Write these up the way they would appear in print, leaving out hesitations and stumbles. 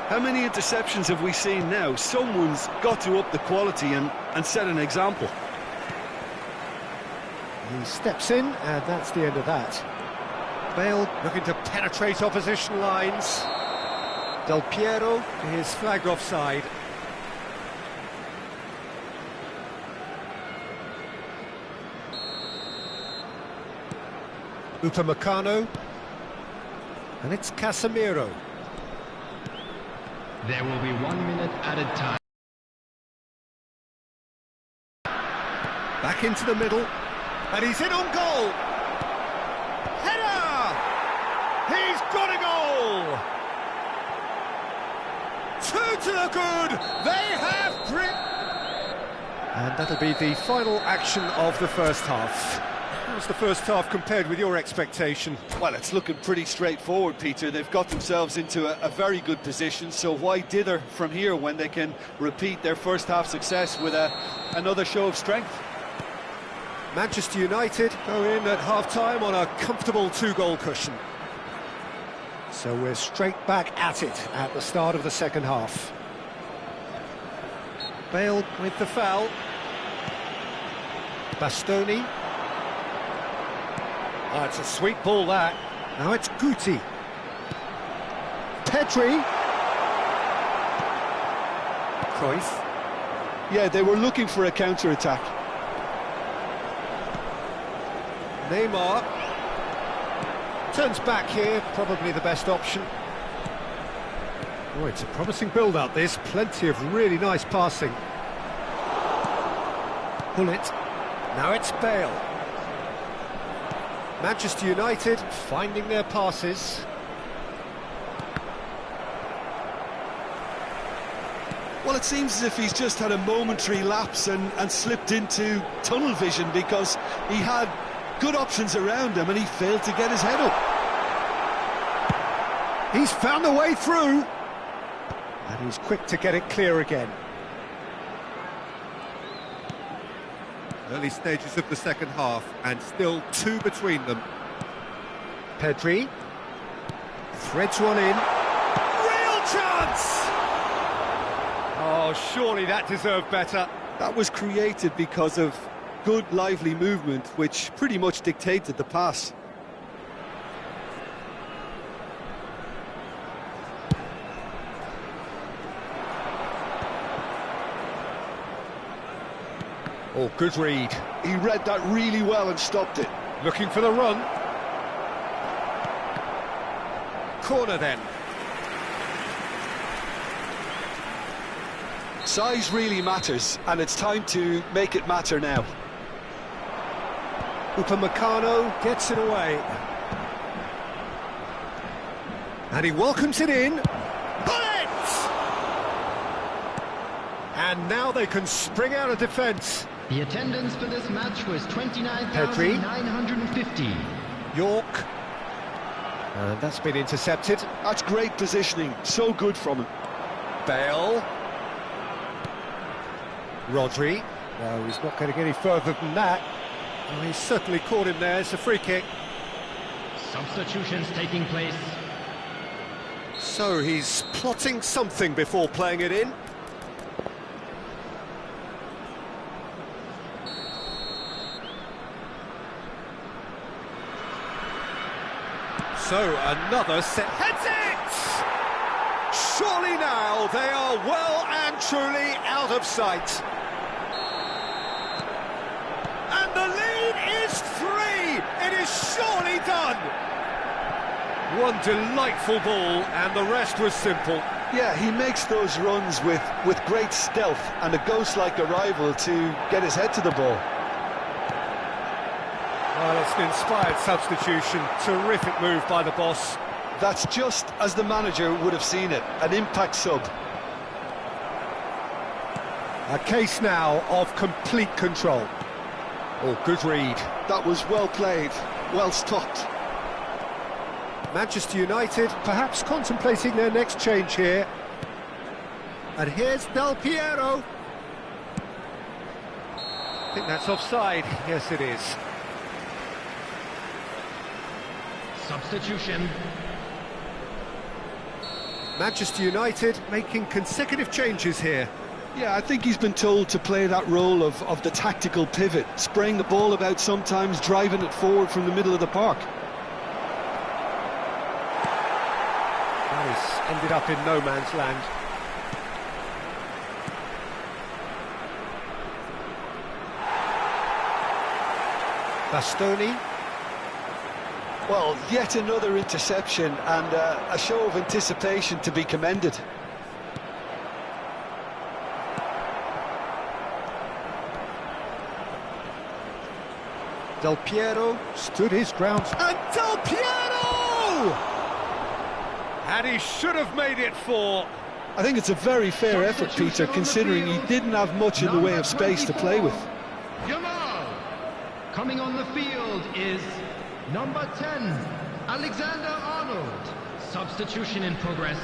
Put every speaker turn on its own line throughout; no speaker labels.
How many interceptions have we seen now? Someone's got to up the quality and set an example.
He steps in, and that's the end of that. Bale looking to penetrate opposition lines. Del Piero is flagged offside. Upamecano. And it's Casemiro.
There will be 1 minute added time.
Back into the middle. And he's in on goal. Header! He's got a goal! 2 to the good! They have grip! And that'll be the final action of the first half. How's the first half compared with your expectation?
Well, it's looking pretty straightforward, Peter. They've got themselves into a very good position, so why dither from here when they can repeat their first half success with another show of strength?
Manchester United go in at half-time on a comfortable 2-goal cushion. So we're straight back at it at the start of the second half. Bale with the foul. Bastoni. Oh, it's a sweet ball, that. Now it's Guti. Pedri. Cruyff.
Yeah, they were looking for a counter-attack.
Neymar. Turns back here, probably the best option. Oh, it's a promising build-up, this. Plenty of really nice passing. Bullet. Now it's Bale. Manchester United finding their passes.
Well, it seems as if he's just had a momentary lapse and slipped into tunnel vision, because he had good options around him and he failed to get his head up.
He's found a way through. And he's quick to get it clear again. Early stages of the second half, and still 2 between them. Pedri threads one in. Real chance! Oh, surely that deserved better.
That was created because of good, lively movement, which pretty much dictated the pass.
Oh, good read.
He read that really well and stopped it.
Looking for the run. Corner then.
Size really matters, and it's time to make it matter now.
Upamecano gets it away. And he welcomes it in. Bullet! And now they can spring out of defence.
The attendance for this match was 29,950.
York. And that's been intercepted.
That's great positioning, so good from him.
Bale. Rodri. No, he's not going to get any further than that. Oh, he's certainly caught him there. It's a free kick.
Substitutions taking place.
So he's plotting something before playing it in. So another set. Heads it! Surely now they are well and truly out of sight. And the lead is 3! It is surely done! One delightful ball, and the rest was simple.
Yeah, he makes those runs with great stealth and a ghost-like arrival to get his head to the ball.
Well, it's an inspired substitution. Terrific move by the boss.
That's just as the manager would have seen it, an impact sub.
A case now of complete control. Oh, good read.
That was well played, well stopped.
Manchester United perhaps contemplating their next change here. And here's Del Piero. I think that's offside. Yes, it is.
Substitution.
Manchester United making consecutive changes here.
Yeah, I think he's been told to play that role of the tactical pivot, spraying the ball about sometimes, driving it forward from the middle of the park.
Nice, ended up in no man's land. Bastoni.
Well, yet another interception and a show of anticipation to be commended.
Del Piero stood his ground. And Del Piero! And he should have made it 4.
I think it's a very fair effort, Peter, considering he didn't have much in the way of space to play with.
Yamal. Coming on the field is number 10, Alexander Arnold. Substitution in progress.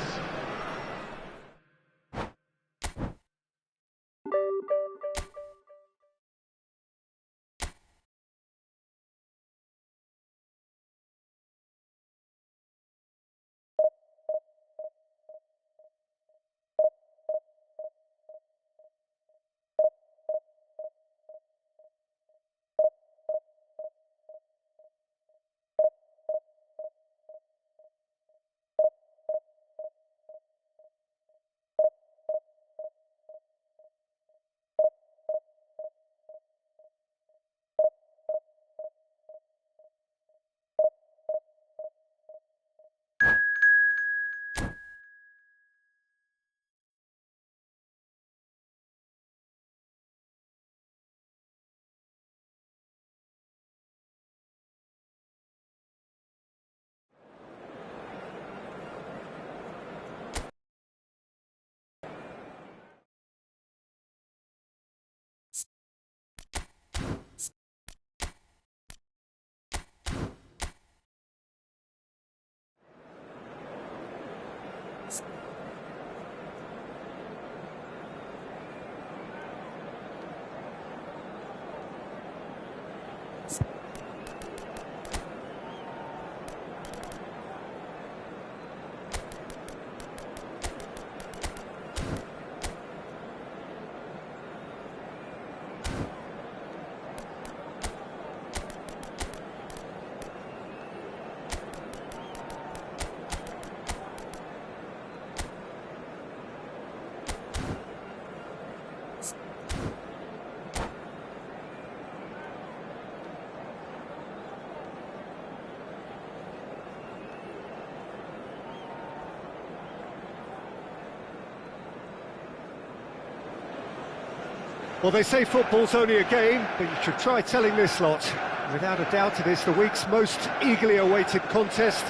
Well, they say football's only a game, but you should try telling this lot. Without a doubt, it is the week's most eagerly awaited contest,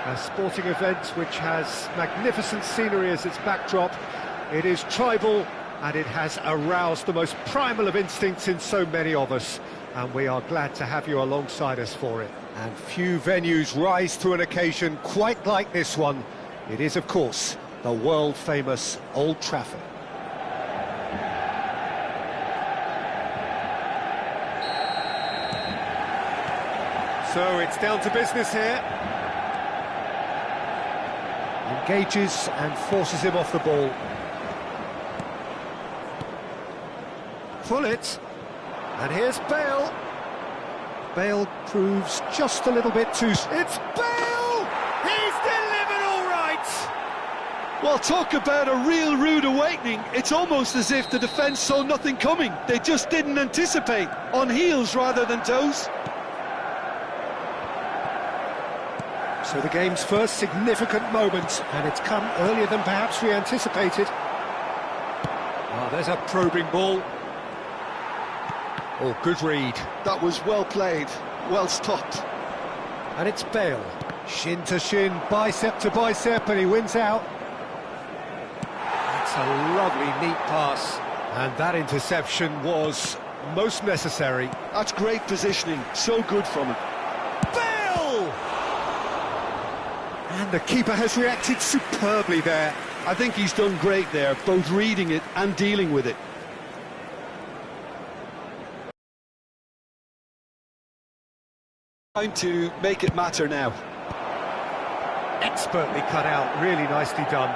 a sporting event which has magnificent scenery as its backdrop. It is tribal, and it has aroused the most primal of instincts in so many of us, and we are glad to have you alongside us for it. And few venues rise to an occasion quite like this one. It is, of course, the world-famous Old Trafford. So it's down to business here. Engages and forces him off the ball. Pull it. And here's Bale. Bale proves just a little bit too... It's Bale! He's delivered all right!
Well, talk about a real rude awakening. It's almost as if the defence saw nothing coming. They just didn't anticipate. On heels rather than toes.
So the game's first significant moment, and it's come earlier than perhaps we anticipated. Oh, there's a probing ball. Oh, good read.
That was well played, well stopped.
And it's Bale. Shin to shin, bicep to bicep, and he wins out. It's a lovely, neat pass. And that interception was most necessary.
That's great positioning, so good from him.
Bale! And the keeper has reacted superbly there.
I think he's done great there, both reading it and dealing with it. Time to make it matter now.
Expertly cut out, really nicely done.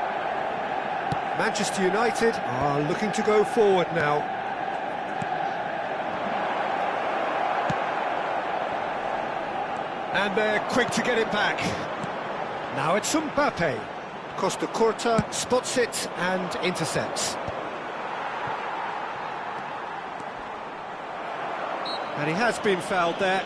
Manchester United are looking to go forward now. And they're quick to get it back. Now it's Mbappe. Costa Curta spots it and intercepts. And he has been fouled there.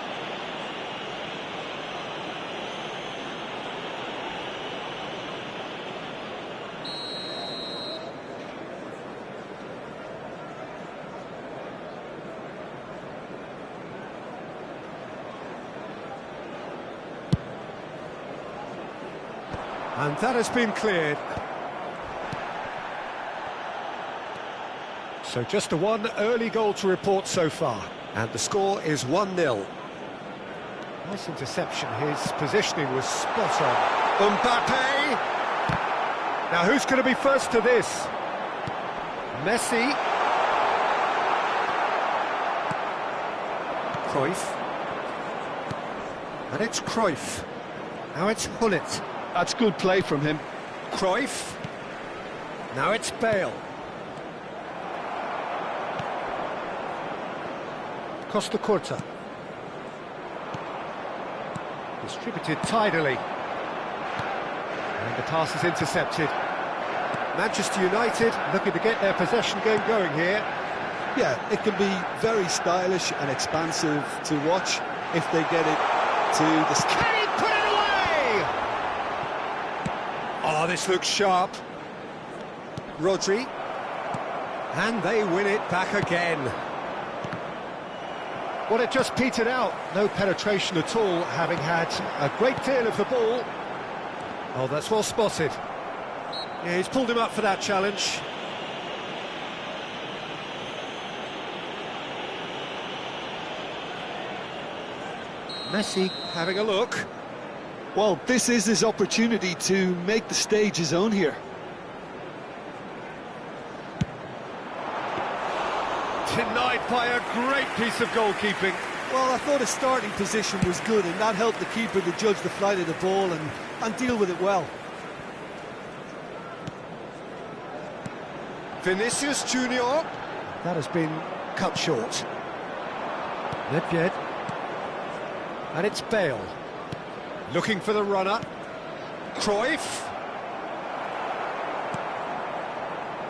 And that has been cleared. So just the one early goal to report so far. And the score is 1-0. Nice interception. His positioning was spot on. Mbappe! Now who's going to be first to this? Messi. Cruyff. And it's Cruyff. Now it's Hullet.
That's good play from him.
Cruyff. Now it's Bale. Costa Curta. Distributed tidily. And the pass is intercepted. Manchester United looking to get their possession game going here.
Yeah, it can be very stylish and expansive to watch if they get it to the...
Can he put it away? Oh, this looks sharp. Rodri. And they win it back again. Well, it just petered out. No penetration at all, having had a great deal of the ball. Oh, that's well spotted. Yeah, he's pulled him up for that challenge. Messi having a look.
Well, this is his opportunity to make the stage his own here.
Denied by a great piece of goalkeeping.
Well, I thought his starting position was good, and that helped the keeper to judge the flight of the ball and deal with it well.
Vinicius Junior. That has been cut short. Nedved. And it's Bale. Looking for the runner. Cruyff.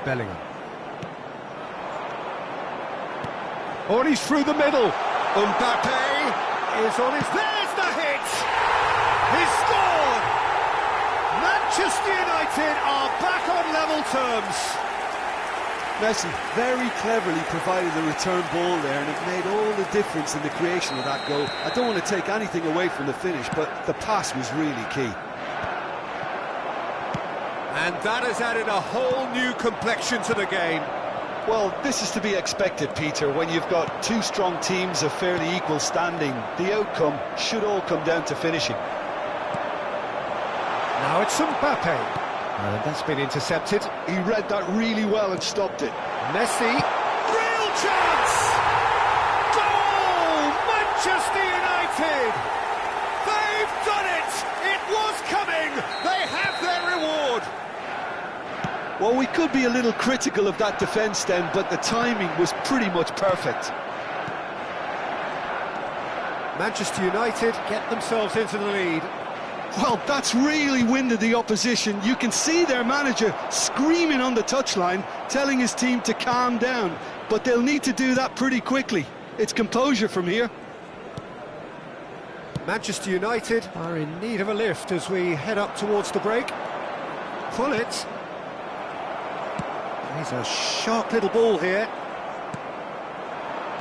Bellingham. Oh, and he's through the middle. Mbappe is on his... There's the hit! He's scored! Manchester United are back on level terms.
Messi very cleverly provided the return ball there, and it made all the difference in the creation of that goal. I don't want to take anything away from the finish, but the pass was really key.
And that has added a whole new complexion to the game.
Well, this is to be expected, Peter. When you've got two strong teams of fairly equal standing, the outcome should all come down to finishing.
Now it's Mbappe. And that's been intercepted.
He read that really well and stopped it.
Messi. Real chance! Goal! Manchester United! They've done it! It was coming! They have their reward!
Well, we could be a little critical of that defence then, but the timing was pretty much perfect.
Manchester United get themselves into the lead.
Well, that's really winded the opposition. You can see their manager screaming on the touchline, telling his team to calm down, but they'll need to do that pretty quickly. It's composure from here.
Manchester United are in need of a lift as we head up towards the break. Pull it. He's a sharp little ball here.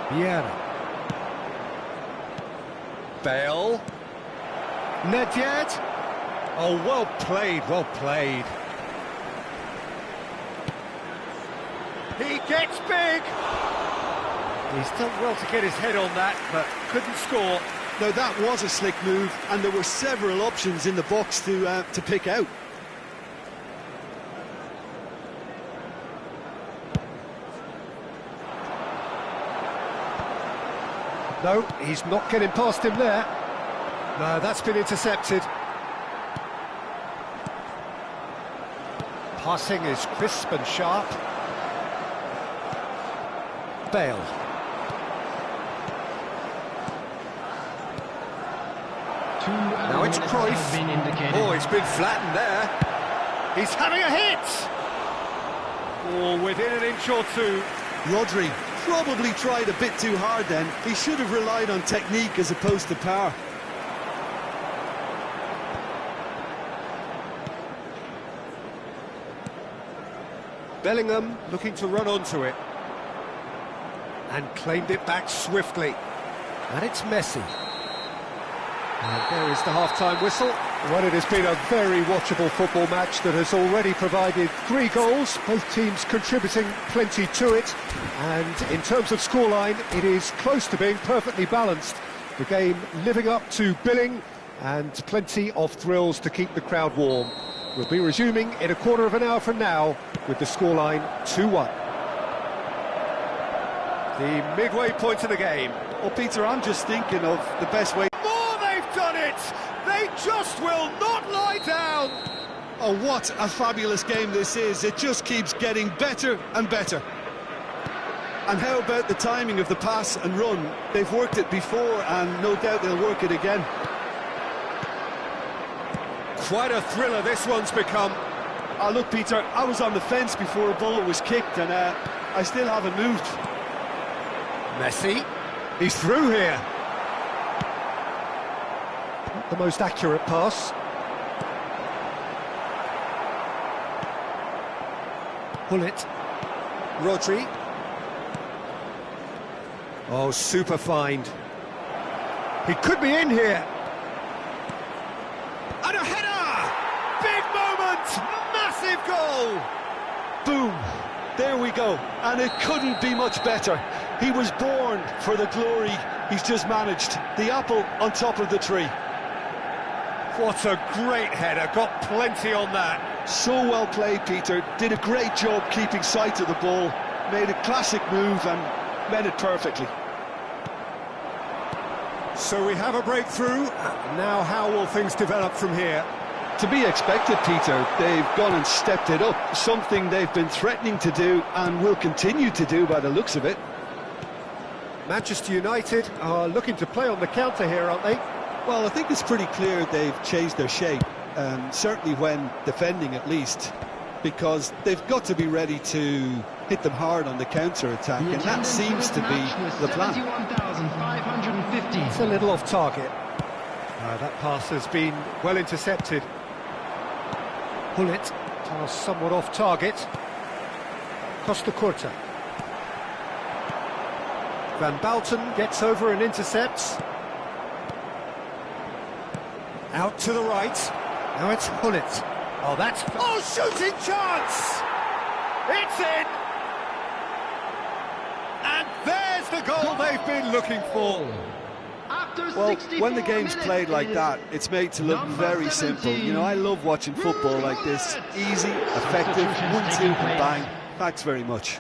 Vieira. Bale. Nedved. Oh, well played, well played. He gets big. He's done well to get his head on that, but couldn't score.
Now, that was a slick move, and there were several options in the box to pick out.
No, he's not getting past him there. No, that's been intercepted. Passing is crisp and sharp. Bale. Now it's Cruyff. Oh, it's been flattened there. He's having a hit! Oh, within an inch or two.
Rodri probably tried a bit too hard then. He should have relied on technique as opposed to power.
Bellingham looking to run onto it. And claimed it back swiftly. And it's Messi. And there is the half-time whistle.
Well, it has been a very watchable football match that has already provided 3 goals, both teams contributing plenty to it. And in terms of scoreline, it is close to being perfectly balanced. The game living up to billing and plenty of thrills to keep the crowd warm. We'll be resuming in a quarter of an hour from now with the scoreline 2-1.
The midway point of the game.
Well, Peter, I'm just thinking of the best way.
They've done it! They just will not lie down!
Oh, what a fabulous game this is. It just keeps getting better and better. And how about the timing of the pass and run? They've worked it before and no doubt they'll work it again.
Quite a thriller this one's become.
Oh, look, Peter, I was on the fence before a ball was kicked and I still haven't moved.
Messi, he's through here.
The most accurate pass.
Bullet. Rodri. Oh, super find. He could be in here. And a header! Big moment! Massive goal!
Boom! There we go. And it couldn't be much better. He was born for the glory he's just managed. The apple on top of the tree.
What a great header, got plenty on that.
So well played, Peter. Did a great job keeping sight of the ball. Made a classic move and met it perfectly.
So we have a breakthrough. Now how will things develop from here?
To be expected, Peter. They've gone and stepped it up. Something they've been threatening to do and will continue to do by the looks of it.
Manchester United are looking to play on the counter here, aren't they?
Well, I think it's pretty clear they've changed their shape, certainly when defending at least, because they've got to be ready to hit them hard on the counter-attack, and that seems to be the plan.
It's a little off target.
That pass has been well intercepted.
Bullet, somewhat off target. Costa Curta.
Van Balten gets over and intercepts. Out to the right. Now it's Bullet. Oh, that's... Oh, shooting chance! It's in! And there's the goal they've been looking for.
Well, when the game's played like that, it's made to look very simple. You know, I love watching football like this. Easy, effective, 1-2 and bang. Thanks very much.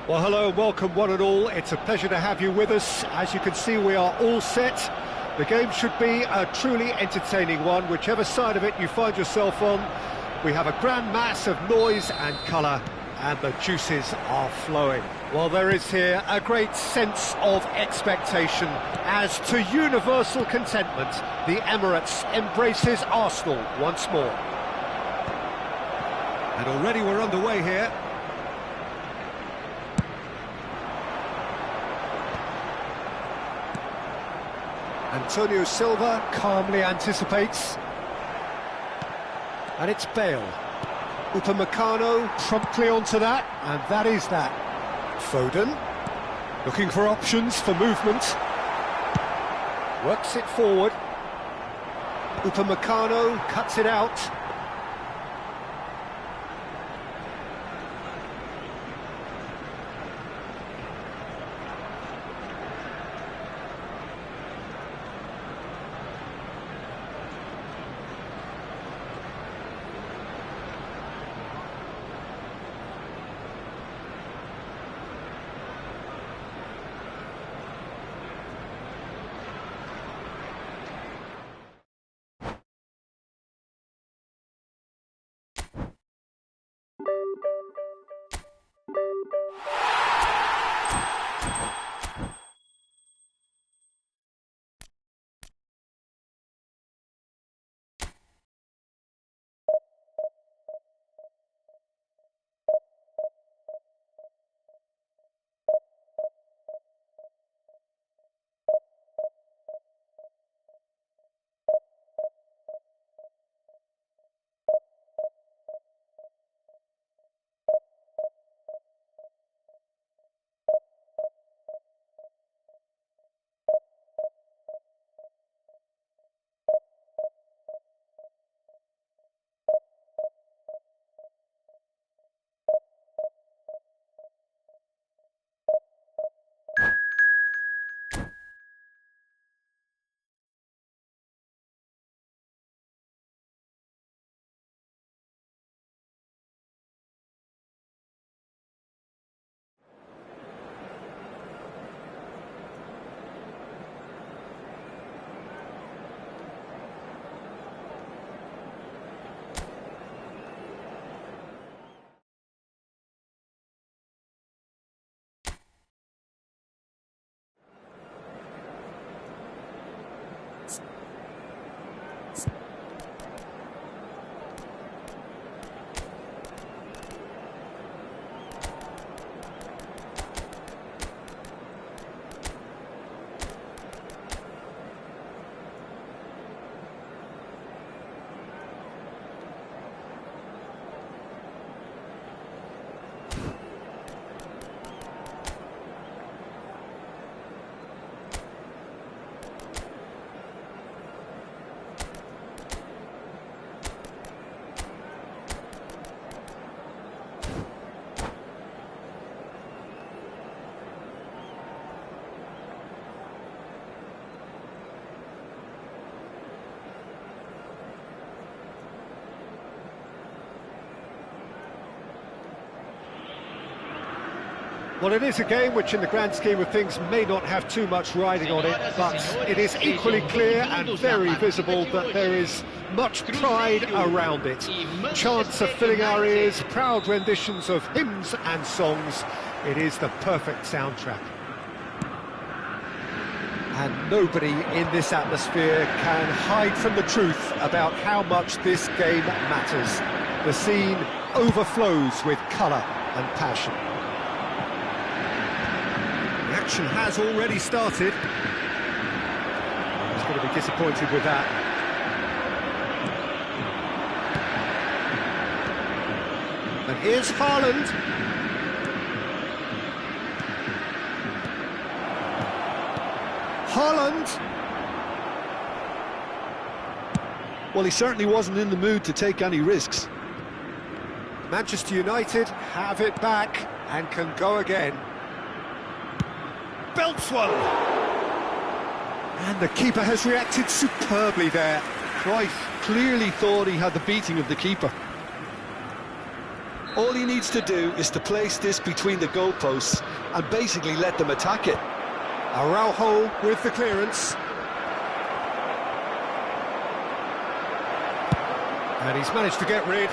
Well, hello and welcome one and all. It's a pleasure to have you with us. As you can see, we are all set. The game should be a truly entertaining one, whichever side of it you find yourself on. We have a grand mass of noise and colour, and the juices are flowing. Well, there is here a great sense of expectation as, to universal contentment, the Emirates embraces Arsenal once more.
And already we're underway here.
Antonio Silva calmly anticipates. And it's Bale. Upamecano promptly onto that, and that is that. Foden, looking for options for movement. Works it forward. Upamecano cuts it out. Well, it is a game which, in the grand scheme of things, may not have too much riding on it, but it is equally clear and very visible that there is much pride around it. Chants are filling our ears, proud renditions of hymns and songs. It is the perfect soundtrack. And nobody in this atmosphere can hide from the truth about how much this game matters. The scene overflows with colour and passion.
Action has already started.
He's going to be disappointed with that.
And here's Haaland.
Haaland!
Well, he certainly wasn't in the mood to take any risks.
Manchester United have it back and can go again. Belts one! And the keeper has reacted superbly there.
Cruyff clearly thought he had the beating of the keeper. All he needs to do is to place this between the goalposts and basically let them attack it.
Araujo with the clearance. And he's managed to get rid.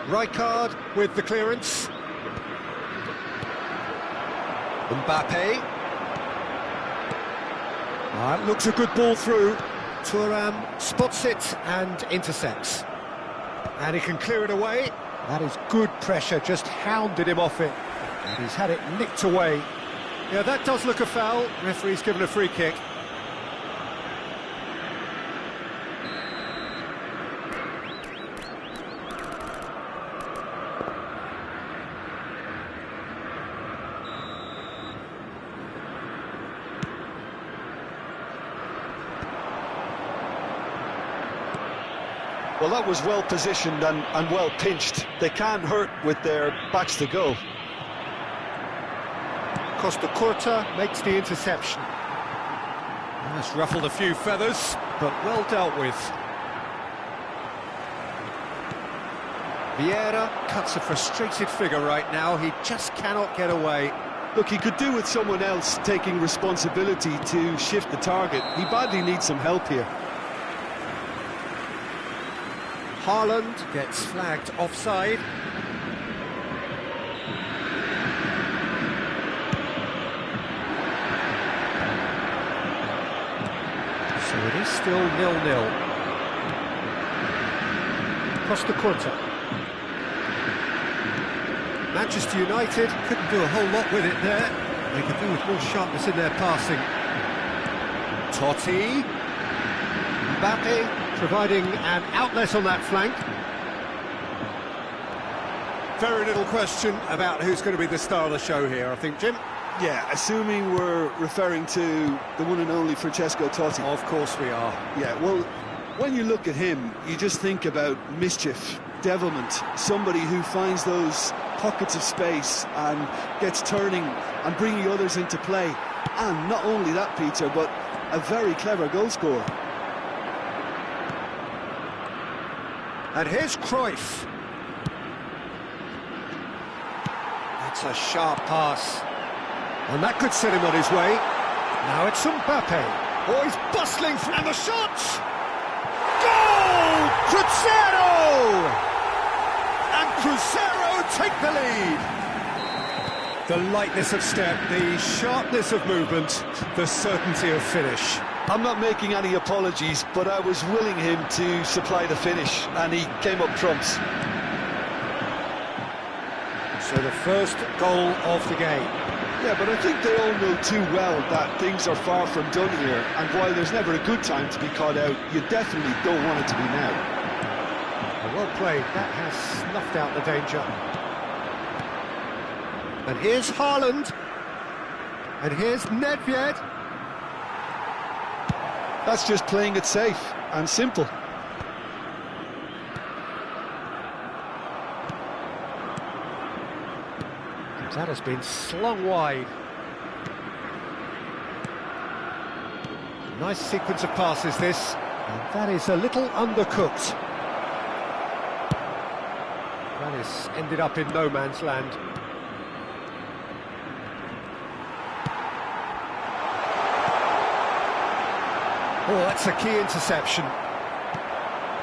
Rijkaard with the clearance. Mbappe. That looks a good ball through. Thuram spots it and intercepts. And he can clear it away. That is good pressure, just hounded him off it. And he's had it nicked away. Yeah, that does look a foul. Referee's given a free kick.
Well, that was well positioned and well pinched. They can't hurt with their backs to goal.
Costa Curta makes the interception. That's ruffled a few feathers, but well dealt with. Vieira cuts a frustrated figure right now. He just cannot get away.
Look, he could do with someone else taking responsibility to shift the target. He badly needs some help here.
Haaland gets flagged offside. So it is still 0-0. Costa Curta. Manchester United couldn't do a whole lot with it there. They could do with more sharpness in their passing. Totti. Mbappe providing an outlet on that flank. Very little question about who's going to be the star of the show here, I think, Jim.
Yeah, assuming we're referring to the one and only Francesco Totti.
Of course we are.
Yeah, well, when you look at him, you just think about mischief, devilment, somebody who finds those pockets of space and gets turning and bringing others into play. And not only that, Peter, but a very clever goal scorer.
And here's Cruyff. That's a sharp pass. And that could set him on his way. Now it's Mbappe. Oh, he's bustling through, and the shot! Goal! Cruzeiro! And Cruzeiro take the lead. The lightness of step, the sharpness of movement, the certainty of finish.
I'm not making any apologies, but I was willing him to supply the finish, and he came up trumps.
So the first goal of the game.
Yeah, but I think they all know too well that things are far from done here, and while there's never a good time to be caught out, you definitely don't want it to be now.
Well played, that has snuffed out the danger. And here's Haaland. And here's Nedved.
That's just playing it safe and simple.
That has been slung wide. Nice sequence of passes this, and that is a little undercooked. That has ended up in no man's land. Oh, that's a key interception.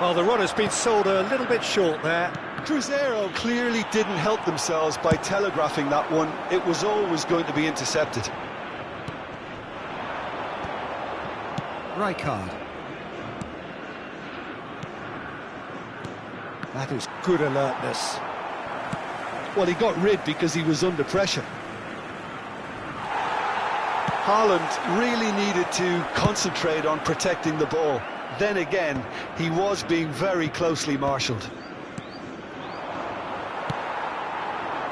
Well, the runner's been sold a little bit short there.
Cruzeiro clearly didn't help themselves by telegraphing that one. It was always going to be intercepted.
Rijkaard. That is good alertness.
Well, he got rid because he was under pressure. Haaland really needed to concentrate on protecting the ball. Then again, he was being very closely marshalled.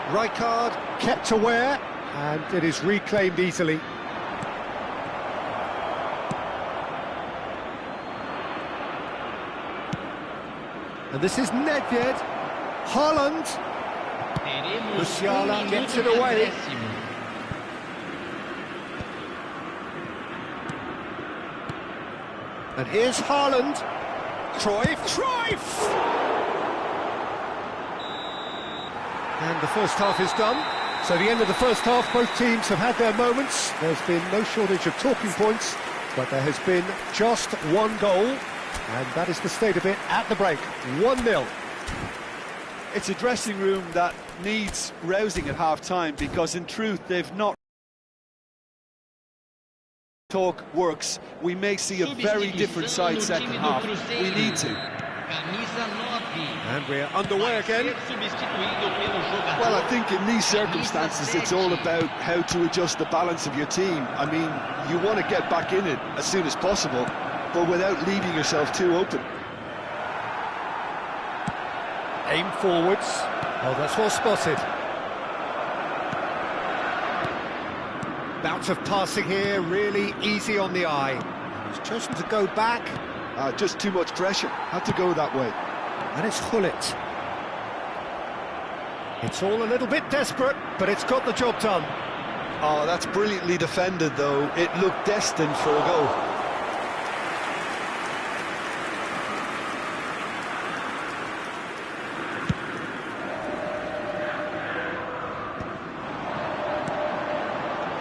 Rijkaard kept aware, and it is reclaimed easily. And this is Nedved. Haaland. Musiala gets it away. And here's Haaland.
Cruyff! And the first half is done.
So the end of the first half, both teams have had their moments. There's been no shortage of talking points, but there has been just one goal, and that is the state of it at the break. 1-0.
It's a dressing room that needs rousing at half-time, because in truth they've not. Talk works. We may see a very different side second half. We need to.
And we're underway again.
Well, I think in these circumstances it's all about how to adjust the balance of your team. I mean, you want to get back in it as soon as possible, but without leaving yourself too open.
Aim forwards.
Oh, that's well spotted. Bout of passing here, really easy on the eye. He's chosen to go back.
Just too much pressure. Had to go that way.
And it's Gullit. It's all a little bit desperate, but it's got the job done.
Oh, that's brilliantly defended, though. It looked destined for a goal.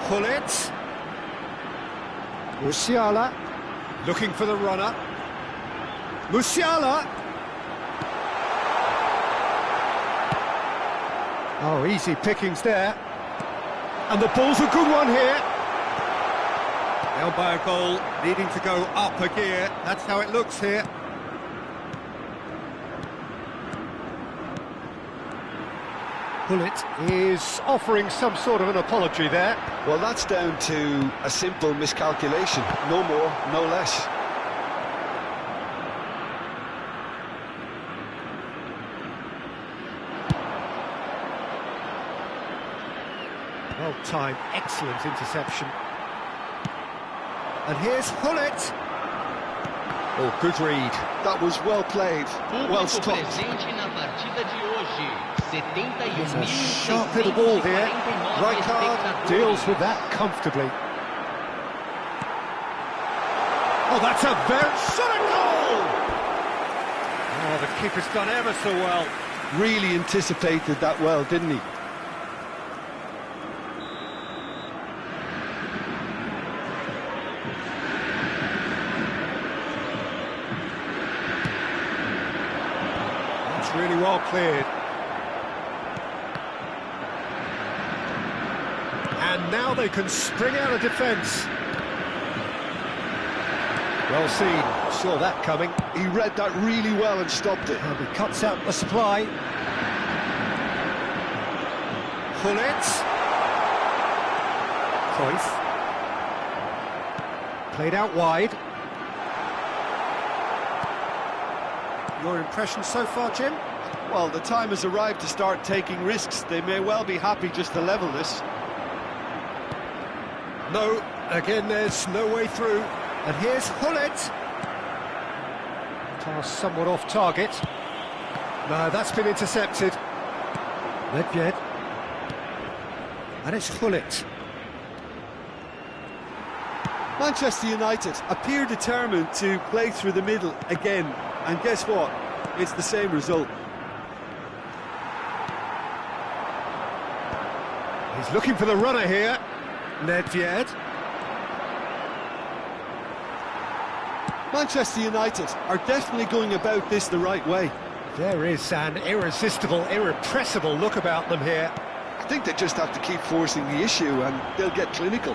Gullit.
Musiala.
Looking for the runner. Musiala.
Oh, easy pickings there. And the ball's a good one here.
Held by a goal, needing to go up a gear. That's how it looks here.
Gullit is offering some sort of an apology there.
Well, that's down to a simple miscalculation. No more, no less.
Well timed, excellent interception. And here's Gullit. Oh, good read.
That was well played, well stopped.
It's a sharp little ball here. Right card.
Deals with that comfortably.
Oh, that's a very shot goal! Oh, the keeper's done ever so well.
Really anticipated that well, didn't he?
That's really well cleared. And now they can spring out of defence. Well seen, saw that coming.
He read that really well and stopped it.
And he cuts out the supply. Gullit. Cruyff. Played out wide. Your impression so far, Jim?
Well, the time has arrived to start taking risks. They may well be happy just to level this.
No, again there's no way through. And here's Gullit.
Pass somewhat off target.
No, that's been intercepted.
Nedved.
And it's Gullit.
Manchester United appear determined to play through the middle again. And guess what? It's the same result.
He's looking for the runner here. Nedved.
Manchester United are definitely going about this the right way.
There is an irresistible, irrepressible look about them here.
I think they just have to keep forcing the issue and they'll get clinical.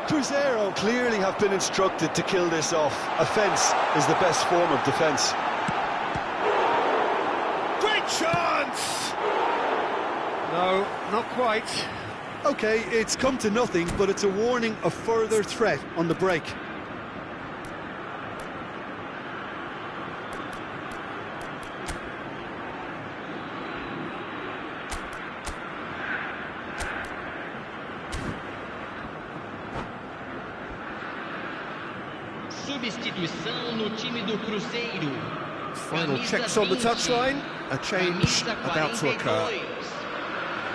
Cruzeiro clearly have been instructed to kill this off. Offence is the best form of defence.
Great chance! No, not quite.
OK, it's come to nothing, but it's a warning of further threat on the break.
Substituição no time do Cruzeiro.
Final checks on the touchline. A change about to occur.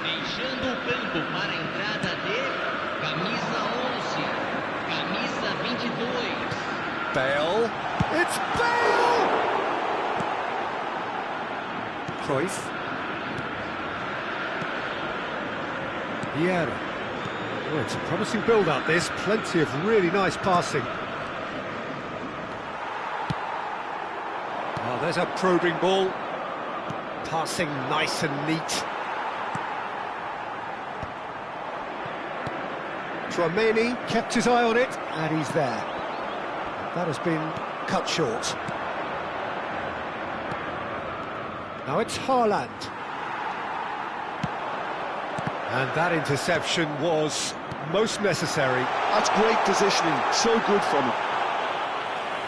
Deixando o campo para a entrada de camisa 11.
Bale. It's Bale! Cruyff. Vieira. Oh, it's a promising build-up, this. Plenty of really nice passing. Oh, there's a probing ball. Passing nice and neat. Trameni kept his eye on it, and he's there. That has been cut short. Now it's Haaland. And that interception was most necessary.
That's great positioning, so good from him.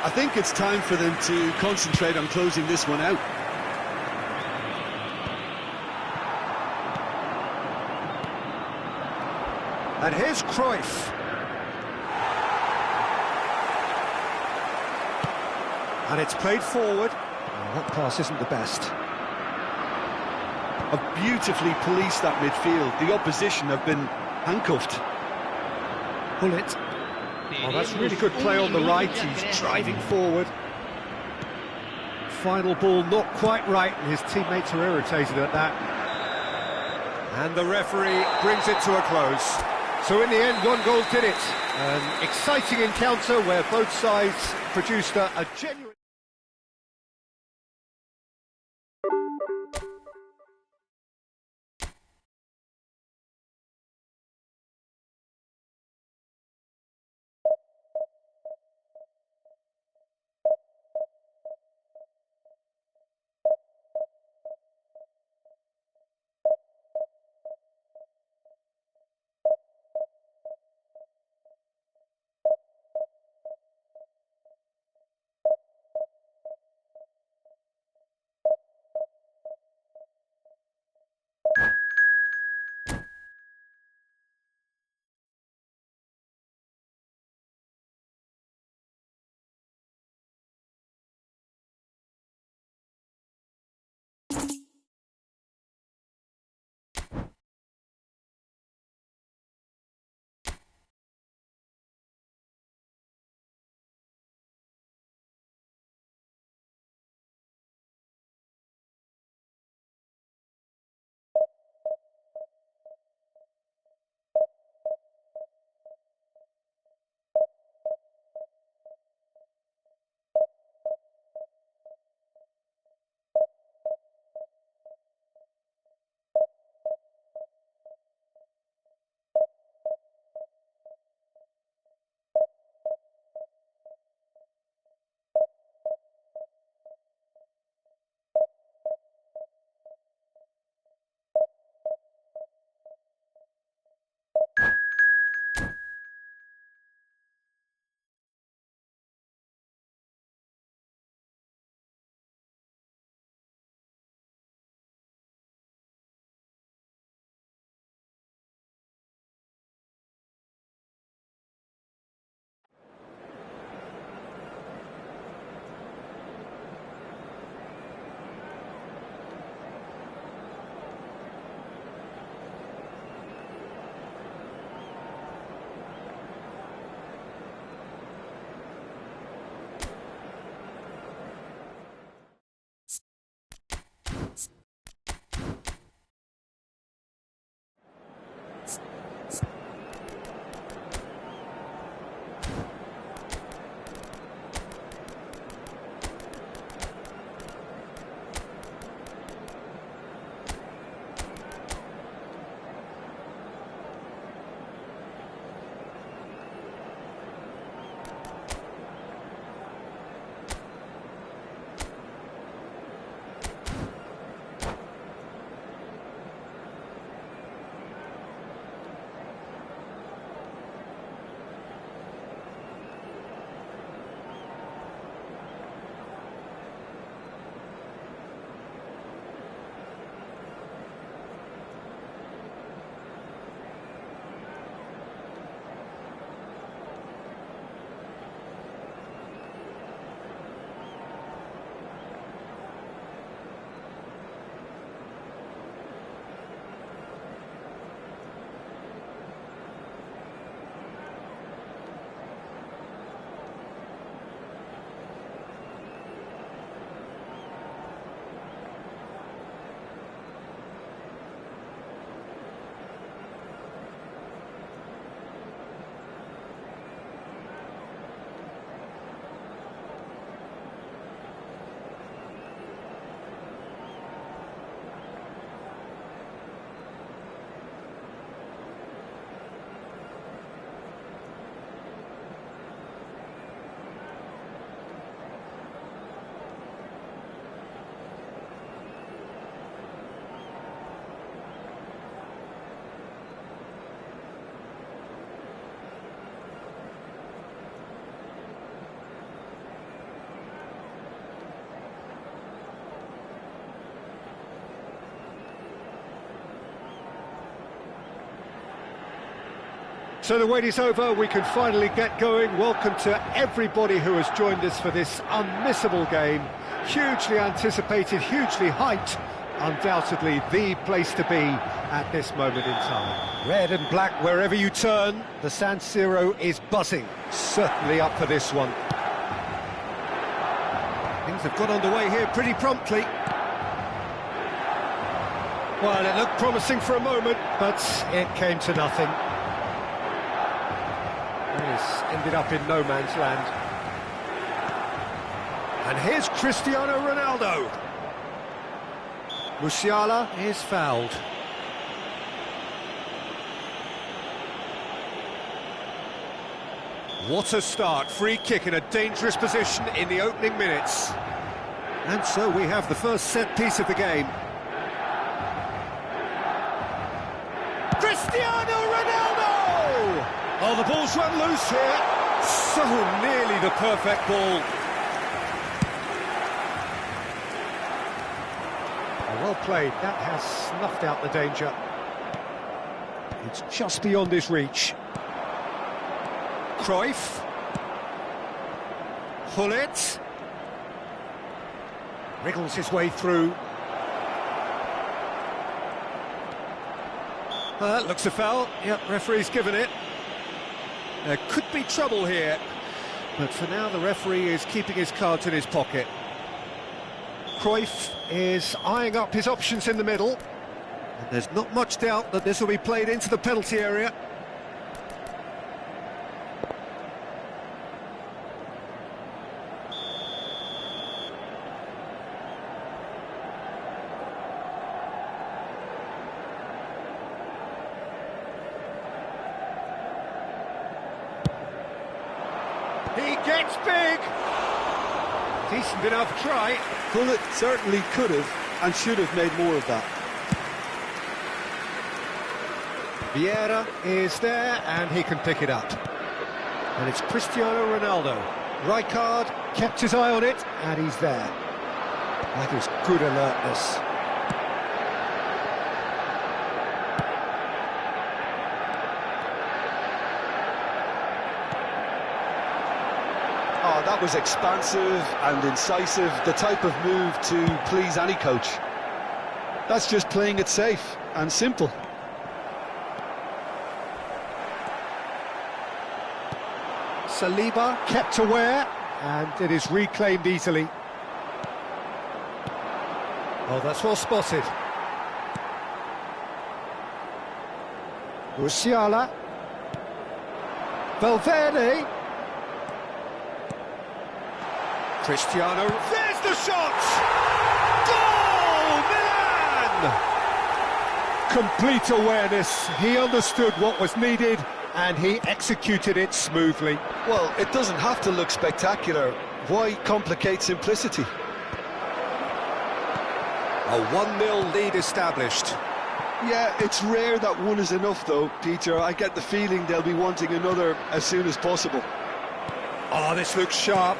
I think it's time for them to concentrate on closing this one out.
And here's Cruyff. And it's played forward.
Oh, that pass isn't the best.
Have beautifully policed that midfield. The opposition have been handcuffed.
Pull it. Oh, that's really good play on the right. He's driving forward. Final ball not quite right, and his teammates are irritated at that. And the referee brings it to a close. So in the end, one goal did it. An exciting encounter where both sides produced a genuine...
So the wait is over, we can finally get going. Welcome to everybody who has joined us for this unmissable game. Hugely anticipated, hugely hyped. Undoubtedly the place to be at this moment in time. Red and black wherever you turn, the San Siro is buzzing. Certainly up for this one.
Things have got underway here pretty promptly.
Well, it looked promising for a moment, but it came to nothing. This ended up in no man's land. And here's Cristiano Ronaldo. Musiala is fouled.
What a start, free kick in a dangerous position in the opening minutes. And so we have the first set piece of the game. Cristiano Ronaldo! Oh, the ball's run loose here. So nearly the perfect ball.
Well played, that has snuffed out the danger. It's just beyond his reach.
Cruyff. Hullet.
Wriggles his way through.
Looks a foul. Yep, referee's given it. There could be trouble here. But for now, the referee is keeping his cards in his pocket.
Cruyff is eyeing up his options in the middle.
And there's not much doubt that this will be played into the penalty area. He gets big! Decent enough try.
Hullet certainly could have and should have made more of that.
Vieira is there and he can pick it up. And it's Cristiano Ronaldo. Rijkaard kept his eye on it and he's there. That is good alertness.
Oh, that was expansive and incisive, the type of move to please any coach. That's just playing it safe and simple.
Saliba kept aware and it is reclaimed easily. Oh, that's well spotted. Musiala. Valverde.
Cristiano, there's the shot! Goal, Milan!
Complete awareness, he understood what was needed and he executed it smoothly.
Well, it doesn't have to look spectacular. Why complicate simplicity?
A 1-0 lead established.
Yeah, it's rare that one is enough though, Peter. I get the feeling they'll be wanting another as soon as possible.
Oh, this looks sharp.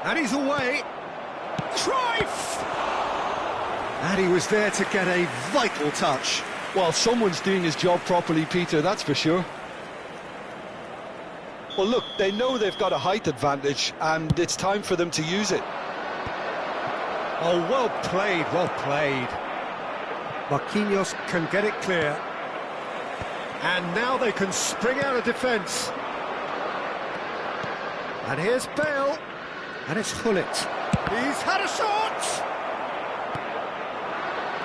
And he's away. Cruyff! And he was there to get a vital touch.
Well, someone's doing his job properly, Peter, that's for sure. Well, look, they know they've got a height advantage, and it's time for them to use it.
Oh, well played, well played.
Marquinhos can get it clear.
And now they can spring out of defence. And here's Bale.
And it's Hullet.
He's had a shot!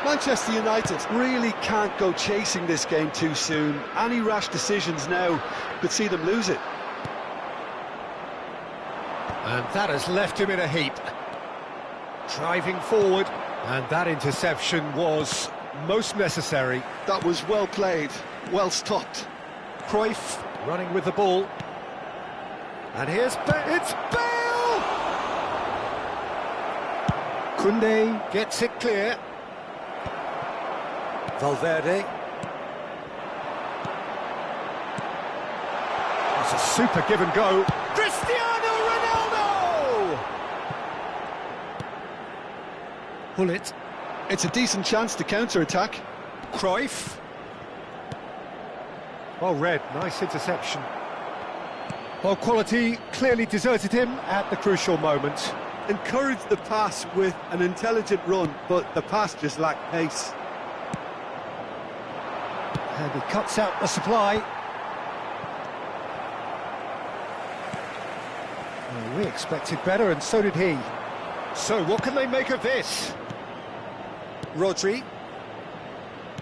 Manchester United really can't go chasing this game too soon. Any rash decisions now could see them lose it.
And that has left him in a heap. Driving forward.
And that interception was most necessary.
That was well played, well stopped.
Cruyff running with the ball. And here's Bale. It's Bale!
Koundé gets it clear. Valverde. It's a super give and go.
Cristiano Ronaldo!
Hullet.
It's a decent chance to counter-attack.
Cruyff. Well read, nice interception. Well, quality clearly deserted him at the crucial moment.
Encouraged the pass with an intelligent run, but the pass just lacked pace.
And he cuts out the supply. Well, we expected better, and so did he. So, what can they make of this? Rodri.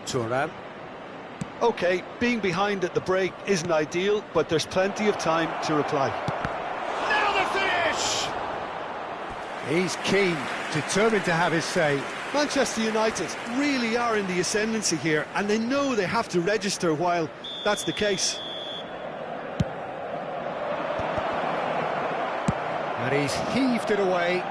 Thuram.
OK, being behind at the break isn't ideal, but there's plenty of time to reply.
Now the finish! He's keen, determined to have his say.
Manchester United really are in the ascendancy here, and they know they have to register while that's the case.
And he's heaved it away.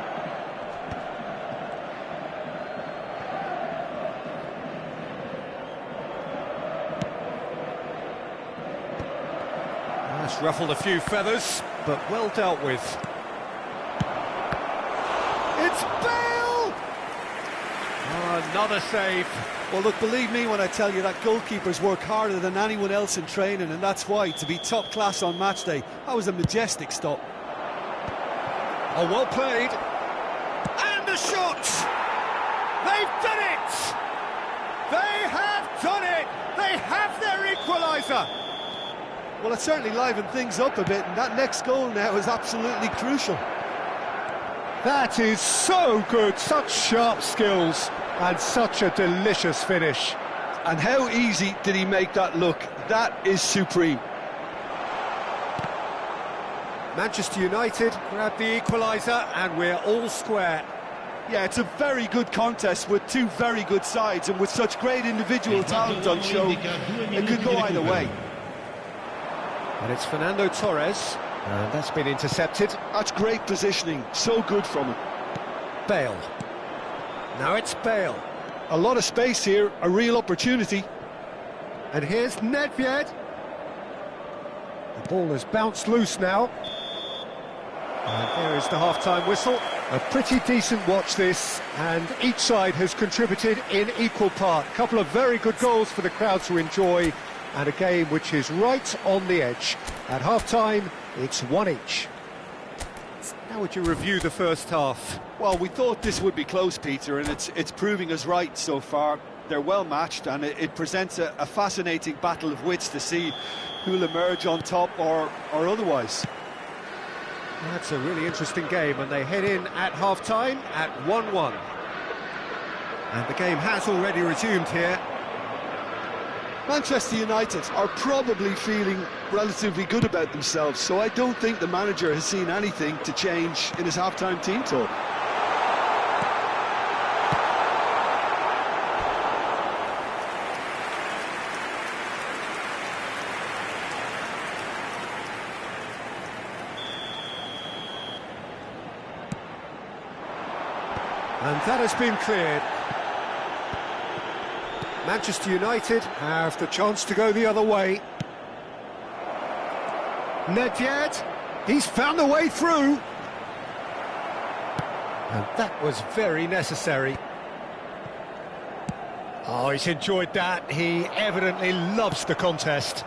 That's ruffled a few feathers, but well dealt with. It's Bale! Oh, another save.
Well, look, believe me when I tell you that goalkeepers work harder than anyone else in training, and that's why, to be top class on match day, that was a majestic stop.
Oh, well played. And the shot! They've done it! They have done it! They have their equaliser!
Well, it certainly livened things up a bit, and that next goal now is absolutely crucial.
That is so good, such sharp skills, and such a delicious finish.
And how easy did he make that look? That is supreme.
Manchester United grab the equaliser, and we're all square.
Yeah, it's a very good contest with two very good sides, and with such great individual talent on show, it could go either way.
And it's Fernando Torres, and that's been intercepted.
That's great positioning, so good from him.
Bale. Now it's Bale.
A lot of space here, a real opportunity.
And here's Nedved. The ball has bounced loose now. And there is the half-time whistle. A pretty decent watch this, and each side has contributed in equal part. A couple of very good goals for the crowd to enjoy, and a game which is right on the edge. At half-time, it's one each. How would you review the first half?
Well, we thought this would be close, Peter, and it's proving us right so far. They're well matched, and it presents a fascinating battle of wits to see who'll emerge on top or otherwise.
That's a really interesting game, and they head in at half-time at 1-1. And the game has already resumed here.
Manchester United are probably feeling relatively good about themselves, so I don't think the manager has seen anything to change in his half-time team talk.
And that has been cleared. Manchester United have the chance to go the other way. Nedved, he's found the way through. And that was very necessary. Oh, he's enjoyed that. He evidently loves the contest.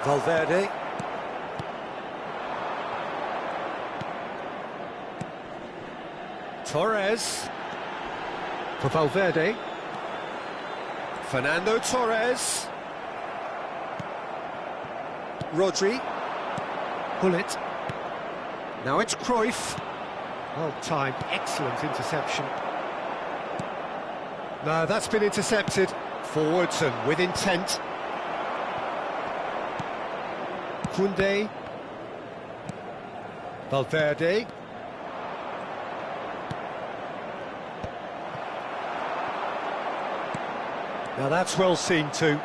Valverde. Torres. For Valverde. Fernando Torres. Rodri. Bullet. Now it's Cruyff. Well timed, excellent interception. No, that's been intercepted. Forwards and with intent. Koundé. Valverde. Now that's well seen too.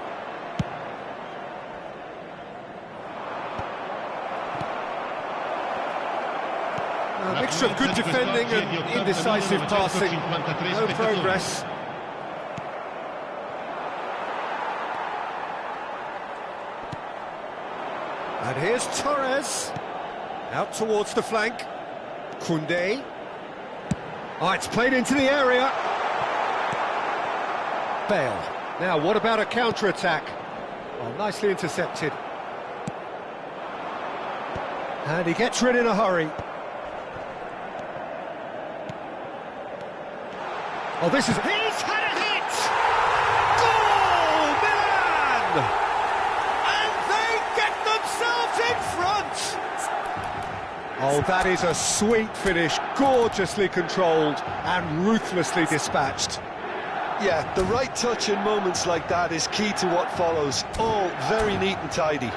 A mixture of good defending and indecisive passing. No progress. And here's Torres. Out towards the flank. Koundé. Oh, it's played into the area. Bale. Now, what about a counter-attack? Oh, nicely intercepted. And he gets rid in a hurry. Oh, this is...
He's had a hit! Goal, Milan! And they get themselves in front!
Oh, that is a sweet finish, gorgeously controlled and ruthlessly dispatched.
Yeah, the right touch in moments like that is key to what follows. All very neat and tidy.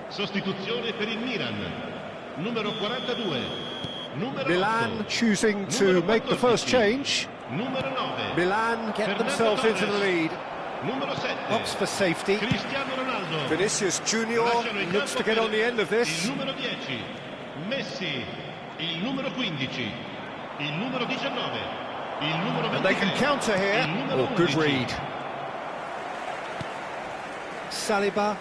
Sostituzione per il Milan, numero 42, numero
Milan
8,
choosing to make the first change.
numero 9,
Milan get themselves into the lead.
numero 7,
Opts for safety.
Cristiano Ronaldo,
Vinicius Junior
lasciano il
looks
campo
to get
per
on the end of this.
il numero 10, Messi, il numero 15, il numero 19, il numero 23,
And they can counter here.
il numero
Oh, good
11.
read. Saliba.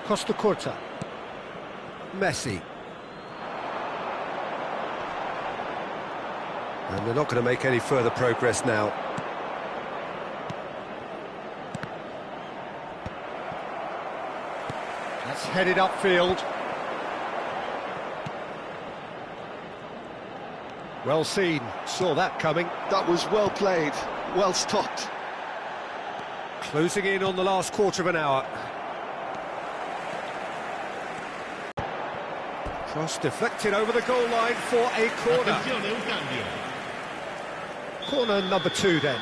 Costa Curta. Messi. And they're not going to make any further progress now. That's headed upfield. Well seen, saw that coming.
That was well played, well stopped.
Closing in on the last quarter of an hour. Cross deflected over the goal line for a corner.
Attenzione, un cambio.
Corner number 2 then.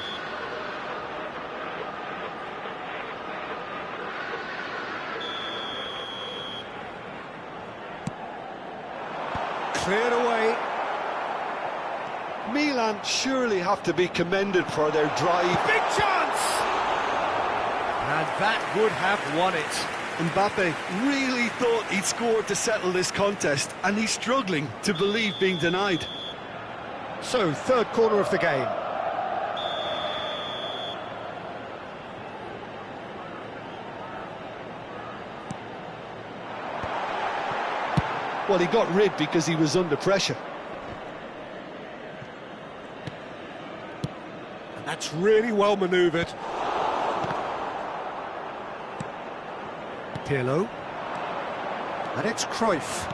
Cleared away.
Milan surely have to be commended for their drive.
Big chance!
And that would have won it.
Mbappe really thought he'd scored to settle this contest, and he's struggling to believe being denied.
So, third corner of the game.
Well, he got rid because he was under pressure.
And that's really well manoeuvred. Pirlo. And it's Cruyff.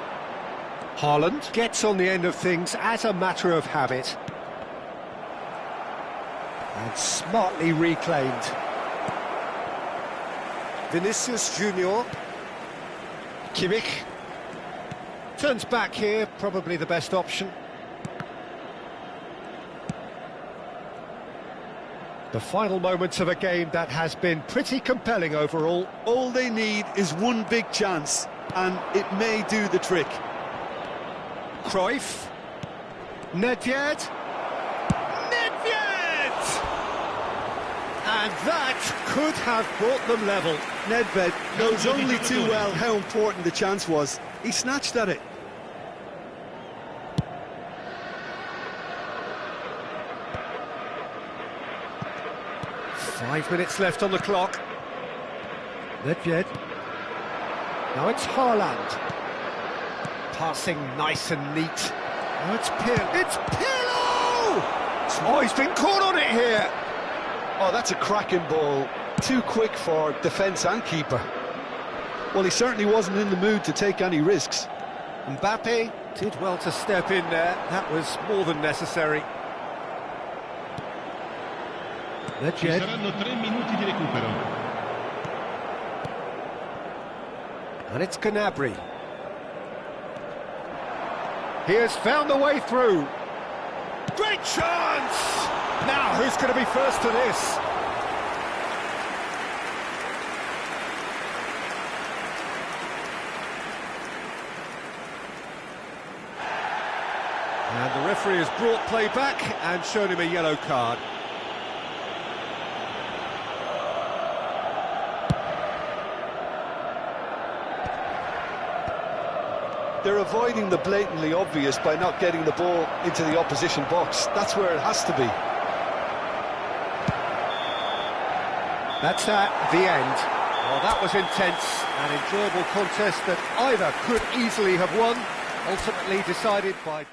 Haaland gets on the end of things as a matter of habit. And smartly reclaimed. Vinicius Junior. Kimmich. Turns back here, probably the best option. The final moments of a game that has been pretty compelling overall.
All they need is one big chance, and it may do the trick.
Cruyff. Nedved.
Nedved!
And that could have brought them level.
Nedved knows only too well how important the chance was. He snatched at it.
Five minutes left on the clock. Nedved. Now it's Haaland. Passing nice and neat. Now it's Pirlo. It's Pirlo! Oh, he's been caught on it here.
Oh, that's a cracking ball. Too quick for defence and keeper. Well, he certainly wasn't in the mood to take any risks.
Mbappe did well to step in there. That was more than necessary.
Ci
Nedved.
saranno 3 minuti di recupero.
And it's Gnabry. He has found the way through.
Great chance!
Now, who's going to be first to this? And the referee has brought play back and shown him a yellow card.
They're avoiding the blatantly obvious by not getting the ball into the opposition box. That's where it has to be.
That's at the end. Well, that was intense, an enjoyable contest that either could easily have won, ultimately decided by...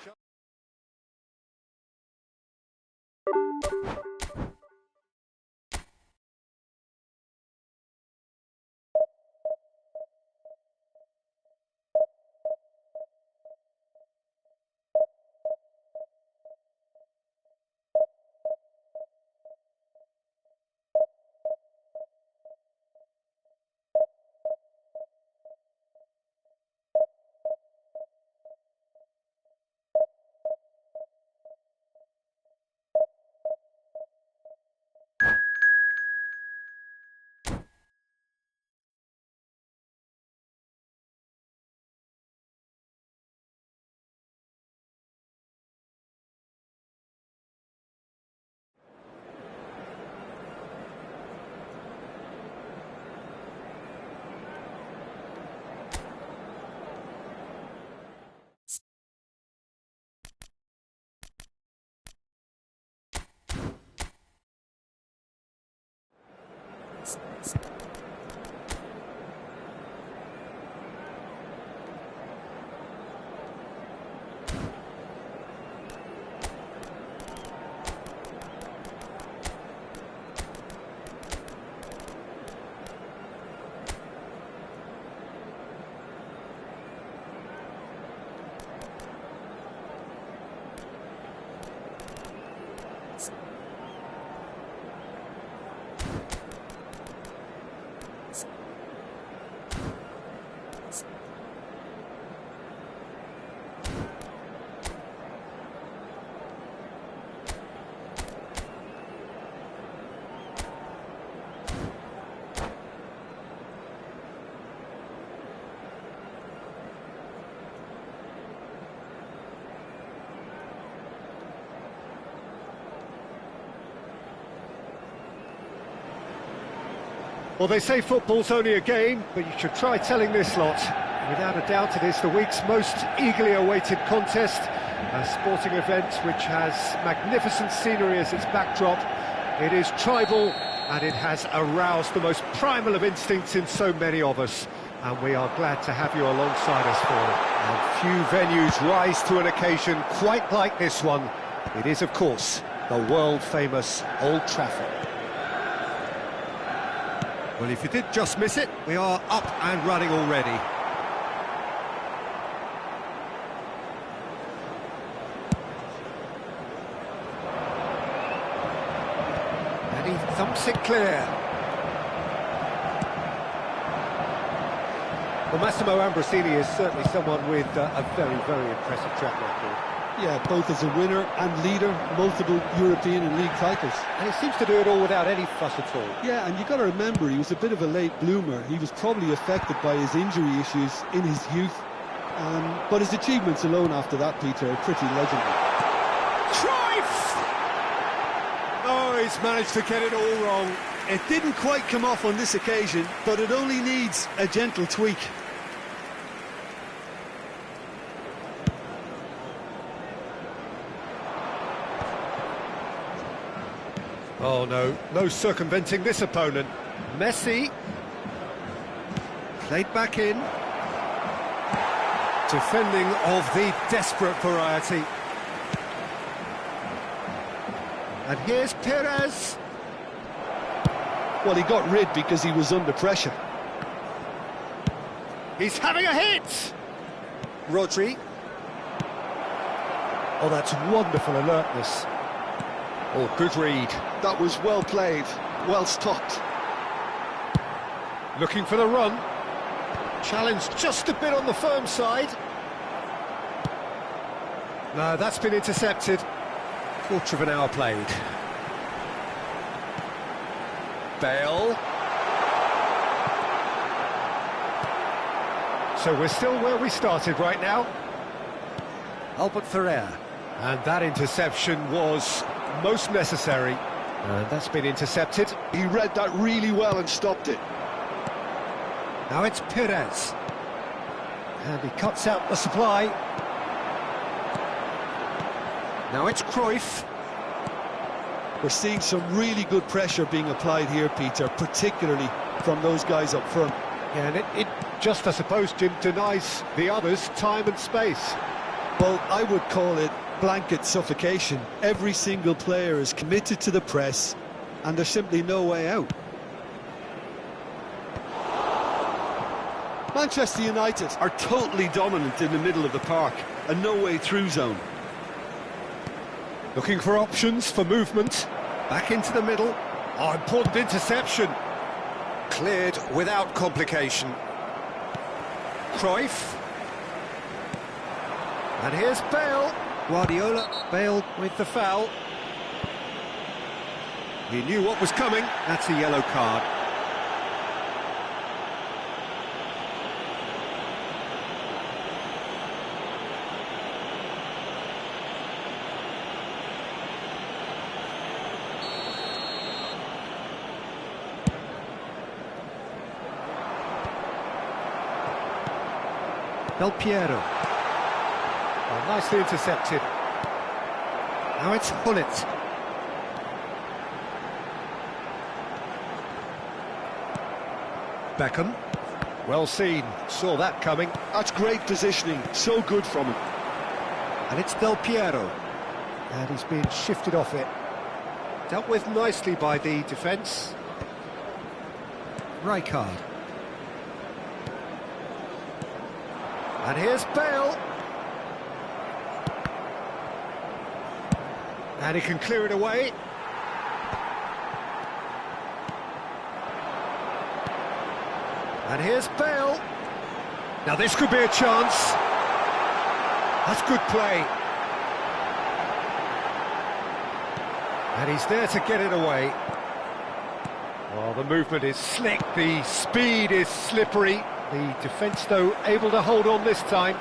Well, they say football's only a game, but you should try telling this lot. Without a doubt, it is the week's most eagerly awaited contest, a sporting event which has magnificent scenery as its backdrop. It is tribal, and it has aroused the most primal of instincts in so many of us, and we are glad to have you alongside us for it. And few venues rise to an occasion quite like this one. It is, of course, the world-famous Old Trafford.
Well, if you did just miss it, we are up and running already. And he thumps it clear.
Well, Massimo Ambrosini is certainly someone with a very, very impressive track record.
Yeah, both as a winner and leader, multiple European and league titles.
And he seems to do it all without any fuss at all.
Yeah, and you've got to remember, he was a bit of a late bloomer. He was probably affected by his injury issues in his youth. But his achievements alone after that, Peter, are pretty legendary.
Cruyff! Oh, he's managed to get it all wrong.
It didn't quite come off on this occasion, but it only needs a gentle tweak.
Oh no, no circumventing this opponent. Messi.
Played back in. Defending of the desperate variety. And here's Perez.
Well, he got rid because he was under pressure.
He's having a hit! Rodri.
Oh, that's wonderful alertness. Oh, good read.
That was well played, well stopped.
Looking for the run. Challenged just a bit on the firm side. No, that's been intercepted. Quarter of an hour played. Bale. So we're still where we started right now.
Albert Ferrer.
And that interception was most necessary. And that's been intercepted.
He read that really well and stopped it.
Now it's Perez.
And he cuts out the supply.
Now it's Cruyff.
We're seeing some really good pressure being applied here, Peter, particularly from those guys up front.
Yeah, and it just, I suppose, Jim, denies the others time and space.
Well, I would call it blanket suffocation. Every single player is committed to the press, and there's simply no way out. Manchester United are totally dominant in the middle of the park, and no way through zone.
Looking for options for movement.
Back into the middle.
Oh, important interception.
Cleared without complication.
Cruyff. And here's Bale.
Guardiola, Bale with the foul. He knew what was coming. That's a yellow card. Del Piero.
Oh, nicely intercepted.
Now it's Hullet. Beckham.
Well seen, saw that coming.
That's great positioning, so good from him.
And it's Del Piero.
And he's being shifted off it.
Dealt with nicely by the defence. Rijkaard.
And here's Bale. And he can clear it away. And here's Bale. Now this could be a chance. That's good play. And he's there to get it away. Oh, the movement is slick, the speed is slippery. The defence, though, able to hold on this time.